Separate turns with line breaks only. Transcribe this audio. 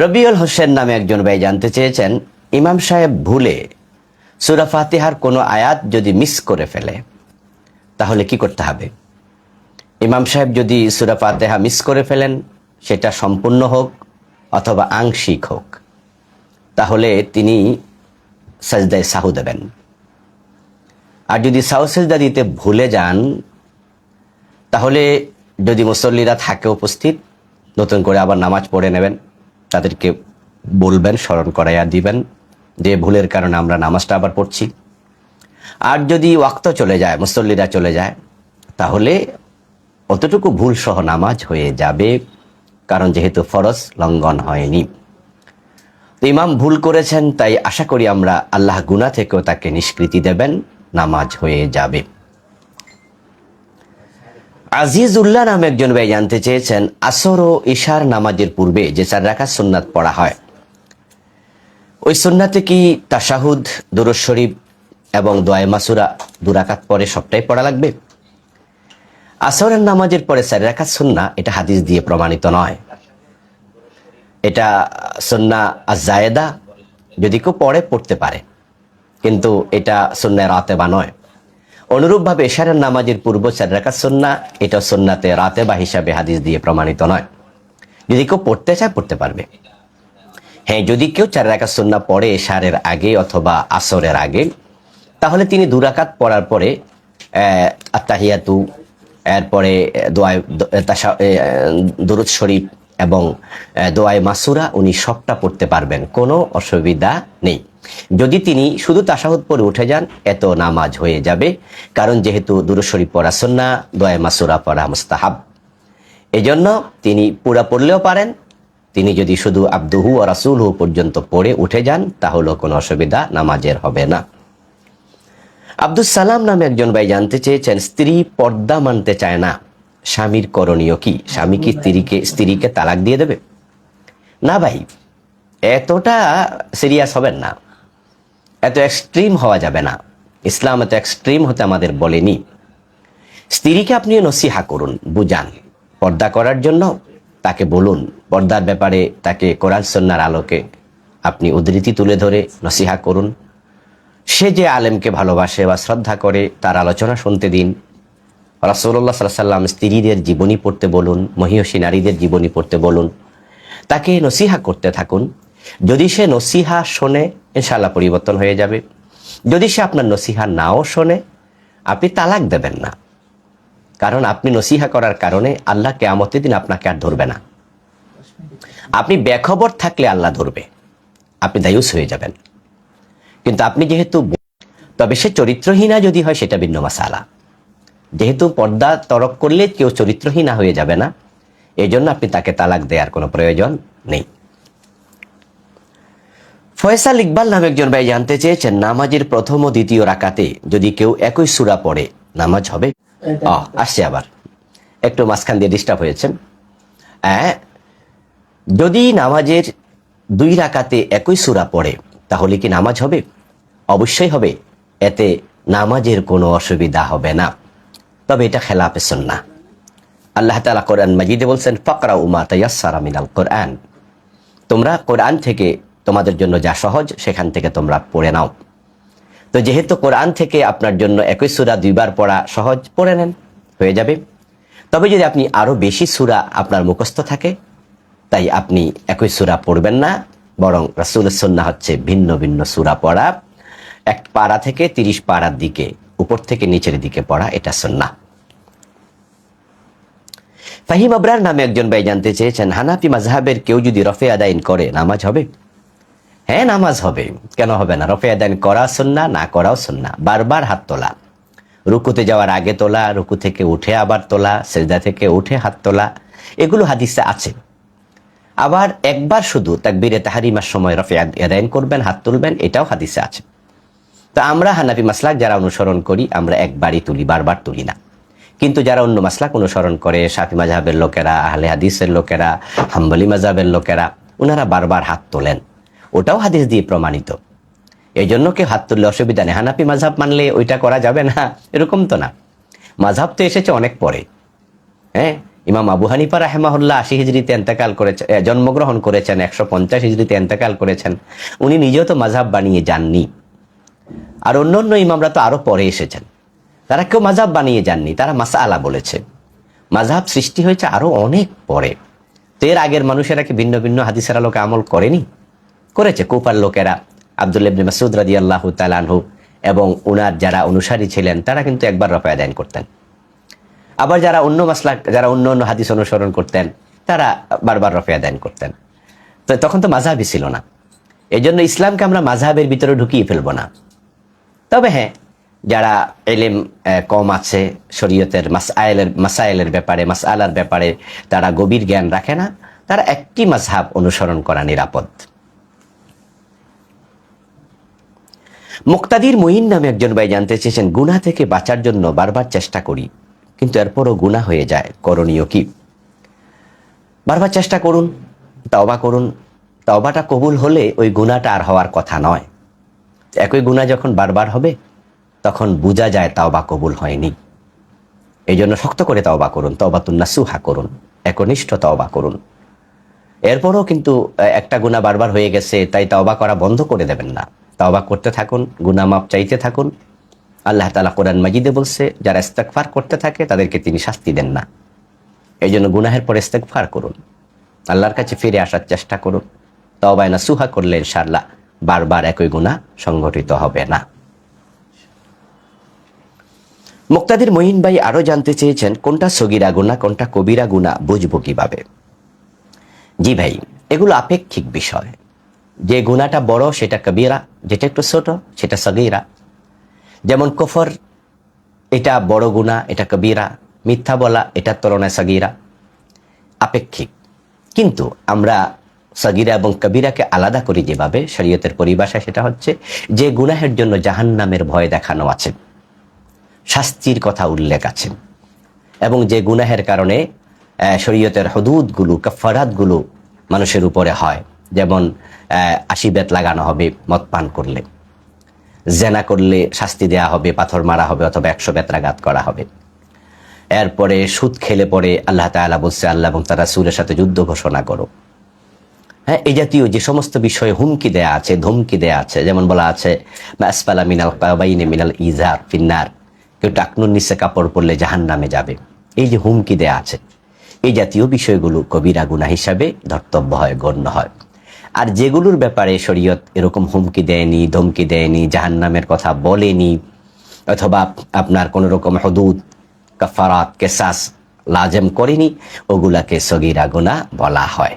রবিউল হোসেন নামে একজন ভাই জানতে চেয়েছেন, ইমাম সাহেব ভুলে সূরা ফাতিহার কোনো আয়াত যদি মিস করে ফেলে তাহলে কি করতে হবে? ইমাম সাহেব যদি সূরা ফাতিহা মিস করে ফেলেন, সেটা সম্পূর্ণ হোক অথবা আংশিক হোক, তাহলে তিনি সাজদায় সাহু দেবেন। আর যদি সাহু সাজদা দিতে ভুলে যান, তাহলে যদি মুসল্লিরা থাকে উপস্থিত, নতুন করে আবার নামাজ পড়ে নেবেন, তাদেরকে বলবেন, স্মরণ করাইয়া দিবেন যে ভুলের কারণে আমরা নামাজটা আবার পড়ছি। আর যদি ওয়াক্ত চলে যায়, মুসল্লিরা চলে যায়, তাহলে অতটুকু ভুল সহ নামাজ হয়ে যাবে, কারণ যেহেতু ফরজ লঙ্ঘন হয়নি। তো ইমাম ভুল করেছেন, তাই আশা করি আমরা আল্লাহ গুনাহ থেকেও তাকে নিষ্কৃতি দেবেন, নামাজ হয়ে যাবে। আজিজুল্লাহ নামে একজন ভাই জানতে চেয়েছেন, আসর ও ইশার নামাজের পূর্বে যে 4 রাকাত সুন্নাত পড়া হয়, ওই সুন্নাতে কি তাশাহুদ, দুরূদ শরীফ এবং দোয়া মাসুরা 2 রাকাত পরে সবটাই পড়া লাগবে? আসরের নামাজের পরে 4 রাকাত সুন্নাহ, এটা হাদিস দিয়ে প্রমাণিত নয়। এটা সুন্নাহ আজ-জায়েদা, যদি কেউ পড়তে পারে, কিন্তু এটা সুন্নাহ রাতেবা নয়। অনুরূপভাবে ইশারের নামাজের পূর্ব 4 রাকাত সুন্নাহ, এটা সুন্নাতে রাতেবা হিসাবে হাদিস দিয়ে প্রমাণিত নয়। যদি কেউ পড়তে চায় পড়তে পারবে। হ্যাঁ, যদি কেউ 4 রাকাত সুন্নাহ পড়ে ইশারের আগে অথবা আসরের আগে, তাহলে তিনি 2 রাকাত পড়ার পরে আত্তাহিয়াতু, এরপরে দুরূদ শরীফ এবং দোয়ায়ে মাসুরা উনি সবটা পড়তে পারবেন, কোনো অসুবিধা নেই। যদি তিনি শুধু তাশাহুদ পড়ে উঠে যান, এত নামাজ হয়ে যাবে, কারণ যেহেতু দুরূদ শরীফ পড়া সুন্নাহ, দোয়ায়ে মাসুরা পড়া মুস্তাহাব। এজন্য তিনি পুরা পড়লেও পারেন। তিনি যদি শুধু আবদুহু ও রাসূলহু পর্যন্ত পড়ে উঠে যান, তাহলেও কোনো অসুবিধা নামাজের হবে না। আব্দুস সালাম নামে একজন ভাই জানতে চেয়েছেন, স্ত্রী পর্দা মানতে চায় না, স্বামীর করণীয় কি? স্বামী কি স্ত্রীকে তালাক দিয়ে দেবে? না ভাই, এতটা সিরিয়াস হবেন না, এত এক্সট্রিম হওয়া যাবে না। ইসলাম এত এক্সট্রিম হতে আমাদের বলেনি। স্ত্রীকে আপনি নসিহা করুন, বুঝান, পর্দা করার জন্য তাকে বলুন, পর্দার ব্যাপারে তাকে কোরআন সুন্নাহর আলোকে আপনি উদ্ধৃতি তুলে ধরে নসিহা করুন। সে যে আলেমকে ভালোবাসে বা শ্রদ্ধা করে, তার আলোচনা শুনতে দিন। রাসূলুল্লাহ সাল্লাল্লাহু আলাইহি ওয়াসাল্লাম স্ত্রীদের জীবনী পড়তে বলুন, মহিয়সী নারীদের জীবনী পড়তে বলুন, তাকে নসিহা করতে থাকুন। যদি সে নসিহা শোনে, ইনশাআল্লাহ পরিবর্তন হয়ে যাবে। যদি সে আপনার নসিহা নাও শোনে, আপনি তালাক দেবেন না, কারণ আপনি নসিহা করার কারণে আল্লাহ কিয়ামতের দিন আপনাকে আর ধরবে না। আপনি বেখবর থাকলে আল্লাহ ধরবে, আপনি দায়ুস হয়ে যাবেন। কিন্তু আপনি যেহেতু, তবে সে চরিত্রহীনা যদি হয় সেটা ভিন্ন মাসালা। যেহেতু পর্দা তরক করলে কেউ চরিত্রহীনা হয়ে যাবে না, এই জন্য আপনি তাকে তালাক দেওয়ার কোনো প্রয়োজন নেই। ফয়সাল ইকবাল নামে একজন ভাই জানতে চেয়েছেন, নামাজের প্রথম ও দ্বিতীয় রাকাতে যদি কেউ একই সূরা পড়ে, নামাজ হবে? আসছে আবার, একটু মাঝখান দিয়ে ডিস্টার্ব হয়েছেন। যদি নামাজের 2 রাকাতে একই সূরা পড়ে, তাহলে কি নামাজ হবে? অবশ্যই হবে, এতে নামাজের কোনো অসুবিধা হবে না। তবে এটা খেলাফে সুন্নাহ। আল্লাহ তাআলা কোরআন মাজিদে বলছেন, ফাকরাউ মা তায়াসসারা মিনাল কোরআন, তোমরা কোরআন থেকে তোমাদের জন্য যা সহজ সেখান থেকে তোমরা পড়ে নাও। তো যেহেতু কোরআন থেকে আপনার জন্য একই সূরা 2 বার পড়া সহজ, পড়ে নেন, হয়ে যাবে। তবে যদি আপনি আরো বেশি সূরা আপনার মুখস্থ থাকে, তাই আপনি একই সূরা পড়বেন না, বরং রাসূলের সুন্নাহ হচ্ছে ভিন্ন ভিন্ন সূরা পড়া, 1 পারা থেকে 30 পারার দিকে, উপর থেকে নিচের দিকে পড়া, এটা সুন্নাহ। ফাহিম আবরার নামে একজন ভাই জানতে চেয়েছেন, হানাফি মাযহাবের কেউ যদি রফে আদাইন করে, নামাজ হবে? হ্যাঁ, নামাজ হবে, কেন হবে না? রফে আদাইন করা সুন্নাহ, না করাও সুন্নাহ। বারবার হাত তোলা, রুকুতে যাওয়ার আগে তোলা, রুকু থেকে উঠে আবার তোলা, সিজদা থেকে উঠে হাত তোলা, এগুলো হাদিসে আছে। আবার একবার শুধু তাকবীরে তাহরিমার সময় রফে আদাইন করবেন, হাত তুলবেন, এটাও হাদিসে আছে। তো আমরা হানাফি মাসলাক যারা অনুসরণ করি, আমরা একবারই তুলি, বারবার তুলি না। কিন্তু যারা অন্য মাসলাক অনুসরণ করে, শাফি মাযহাবের লোকেরা, আহলে হাদিসের লোকেরা, হাম্বলি মাযহাবের লোকেরা, ওনারা বারবার হাত তোলেন, ওটাও হাদিস দিয়ে প্রমাণিত। এই জন্য কেউ হাত তুললে অসুবিধা নেই। হানাফি মাযহাব মানলে ওইটা করা যাবে না, এরকম তো না। মাযহাব তো এসেছে অনেক পরে। হ্যাঁ, ইমাম আবু হানিফা রাহেমাহুল্লাহ 80 হিজরিতে ইন্তেকাল করেছেন, জন্মগ্রহণ করেছেন, 150 হিজরিতে ইন্তেকাল করেছেন। উনি নিজেও তো মাযহাব বানিয়ে যাননি, আর অন্য অন্য ইমামরা তো আরো পরে এসেছেন, তারা কেউ মাযহাব বানিয়ে যাননি, তারা মাসআলা বলেছে। মাযহাব সৃষ্টি হয়েছে আরো অনেক পরে। তো এর আগের মানুষেরা কি ভিন্ন ভিন্ন হাদিসের আলোকে আমল করেনি? করেছে। কুফার লোকেরা, আব্দুল্লাহ ইবনে মাসউদ রাদিয়াল্লাহু তাআলা আনহু এবং উনার যারা অনুসারী ছিলেন, তারা কিন্তু একবার রফা আদায় করতেন। আবার যারা অন্য মাসলাক, যারা অন্য অন্য হাদিস অনুসরণ করতেন, তারা বারবার রফা আদায় করতেন। তো তখন তো মাযহাবই ছিল না। এই জন্য ইসলামকে আমরা মাযহাবের ভিতরে ঢুকিয়ে ফেলবো না। তবে হ্যাঁ, যারা ইলম কম আছে, শরীয়তের মাসাইলের ব্যাপারে, মাসআলার ব্যাপারে তারা গভীর জ্ঞান রাখে না, তারা একটি মাযহাব অনুসরণ করা নিরাপদ। মুক্তাদির মুঈন নামে একজন ভাই জানতে চেয়েছেন, গুনাহ থেকে বাঁচার জন্য বারবার চেষ্টা করি, কিন্তু এরপরও গুনাহ হয়ে যায়, করণীয় কি? বারবার চেষ্টা করুন, তওবা করুন। তওবাটা কবুল হলে ওই গুনাহটা আর হওয়ার কথা নয়। একই গুনাহ যখন বারবার হবে, তখন বোঝা যায় তওবা কবুল হয়নি। এই জন্য শক্ত করে তওবা করুন, তওবাতুন নাসুহা করুন, একনিষ্ঠ তওবা করুন। এরপরও কিন্তু একটা গুনাহ বারবার হয়ে গেছে, তাই তওবা করা বন্ধ করে দেবেন না। তওবা করতে থাকুন, গুনাহ মাপ চাইতে থাকুন। আল্লাহ তাআলা কোরআন মাজিদে বলছে, যারা ইস্তেগফার করতে থাকে তাদেরকে তিনি শাস্তি দেন না। এই জন্য গুনাহের পর ইস্তেগফার করুন, আল্লাহর কাছে ফিরে আসার চেষ্টা করুন। তওবায়ে নাসুহা করলে ইনশাআল্লাহ বারবার একই গুনাহ সংঘটিত হবে না। মুক্তাদির মুঈন ভাই আরো জানতে চেয়েছেন, কোনটা সগীরা গুনাহ, কোনটা কবিরা গুনাহ বুঝবো কিভাবে? জি ভাই, এগুলো আপেক্ষিক বিষয়। যে গুনাহটা বড় সেটা কবিরা, যেটা একটু ছোট সেটা সগীরা। যেমন কুফর, এটা বড় গুনাহ, এটা কবিরা। মিথ্যা বলা, এটার তুলনায় সগীরা। আপেক্ষিক। কিন্তু আমরা সগীরা এবং কবিরাকে আলাদা করি যেভাবে, শরীয়তের পরিভাষায় সেটা হচ্ছে যে গুনাহের জন্য জাহান্নামের ভয় দেখানো আছে, শাস্তির কথা উল্লেখ আছে, এবং যে গুনাহের কারণে শরীয়তের হুদুদগুলো, কাফারাতগুলো মানুষের উপরে হয়। যেমন 80 বেত লাগানো হবে মদ পান করলে, জেনা করলে শাস্তি দেয়া হবে, পাথর মারা হবে, অথবা 100 বেত্রাঘাত করা হবে। এরপরে সুদ খেলে পরে আল্লাহ তাআলা বলছে, আল্লাহ এবং তার রাসূলের সাথে যুদ্ধ ঘোষণা করো। হ্যাঁ, এই জাতীয় যে সমস্ত বিষয়ে হুমকি দেয়া আছে, ধমকি দেয়া আছে, যেমন বলা আছে আসফালা মিনাল কাবাইনি মিনাল ইজার ফিন্নার, কেউ টাকনুর নিচে কাপড় পরলে জাহান্নামে যাবে। এই যে হুমকি দেয়া আছে, এই জাতীয় বিষয়গুলো কবিরা গুনাহ হিসাবে ধর্তব্য হয়, গণ্য হয়। আর যেগুলোর ব্যাপারে শরীয়ত এরকম হুমকি দেয়নি, ধমকি দেয়নি, জাহান্নামের কথা বলেনি, অথবা আপনার কোন রকম হুদুদ, কাফারাত, কিসাস লাজেম করেনি, ওগুলাকে সগীরা গুনাহ বলা হয়।